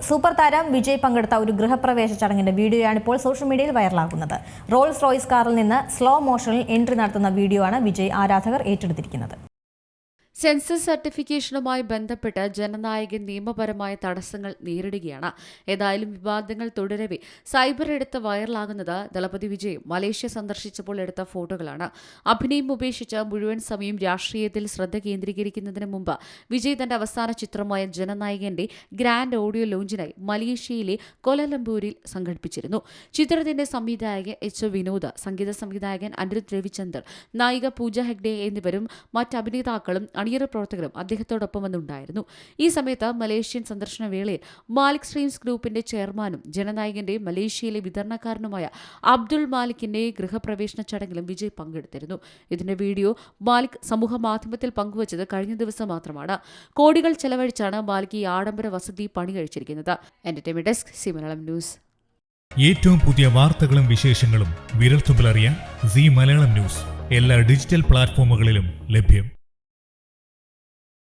Super താരം വിജയ് പങ്കെടുത്ത ഒരു ഗൃഹപ്രവേശ ചടങ്ങിന്റെ വീഡിയോയാണ് ഇപ്പോൾ സോഷ്യൽ മീഡിയയിൽ വൈറലാകുന്നത്. റോൾസ് റോയ്സ് കാറിൽ നിന്ന് സ്ലോ മോഷനിൽ എൻട്രി നടത്തുന്ന വീഡിയോ ആണ് വിജയ് ആരാധകർ ഏറ്റെടുത്തിരിക്കുന്നത്. സെൻസസ് സർട്ടിഫിക്കേഷനുമായി ബന്ധപ്പെട്ട് ജനനായകൻ നിയമപരമായ തടസ്സങ്ങൾ നേരിടുകയാണ്. ഏതായാലും വിവാദങ്ങൾ തുടരവെ സൈബർ എടുത്ത് വൈറലാകുന്നത് ദളപതി വിജയ് മലേഷ്യ സന്ദർശിച്ചപ്പോൾ എടുത്ത ഫോട്ടോകളാണ്. അഭിനയം ഉപേക്ഷിച്ച് മുഴുവൻ സമയം രാഷ്ട്രീയത്തിൽ ശ്രദ്ധ കേന്ദ്രീകരിക്കുന്നതിന് മുമ്പ് വിജയ് തന്റെ അവസാന ചിത്രമായ ജനനായകന്റെ ഗ്രാൻഡ് ഓഡിയോ ലോഞ്ചിനായി മലേഷ്യയിലെ കോലാലംപൂരിൽ സംഘടിപ്പിച്ചിരുന്നു. ചിത്രത്തിന്റെ സംവിധായകൻ എച്ച് വിനോദ്, സംഗീത സംവിധായകൻ അനിരുദ്ധ് രവിചന്ദർ, നായിക പൂജ ഹെഗ്ഡെ എന്നിവരും മറ്റ് അഭിനേതാക്കളും അണിയറ പ്രവർത്തകരും അദ്ദേഹത്തോടൊപ്പം വന്നുണ്ടായിരുന്നു. ഈ സമയത്ത് മലേഷ്യൻ സന്ദർശന വേളയിൽ മാലിക് സ്ട്രീംസ് ഗ്രൂപ്പിന്റെ ചെയർമാനും ജനനായകന്റെ മലേഷ്യയിലെ വിതരണക്കാരനുമായ അബ്ദുൾ മാലിക്കിന്റെ ഗൃഹപ്രവേശന ചടങ്ങിലും വിജയ് പങ്കെടുത്തിരുന്നു. ഇതിന്റെ വീഡിയോ മാലിക് സമൂഹ മാധ്യമത്തിൽ പങ്കുവച്ചത് കഴിഞ്ഞ ദിവസം മാത്രമാണ്. കോടികൾ ചെലവഴിച്ചാണ് മാലിക് ഈ ആഡംബര വസതി പണി കഴിച്ചിരിക്കുന്നത്. Entertainment desk, Zee Malayalam news. ഏറ്റവും പുതിയ വാർത്തകളും വിശേഷങ്ങളും വിരൽത്തുമ്പിലറിയാൻ സി മലയാളം ന്യൂസ് എല്ലാ ഡിജിറ്റൽ പ്ലാറ്റ്ഫോമുകളിലും ലഭ്യം.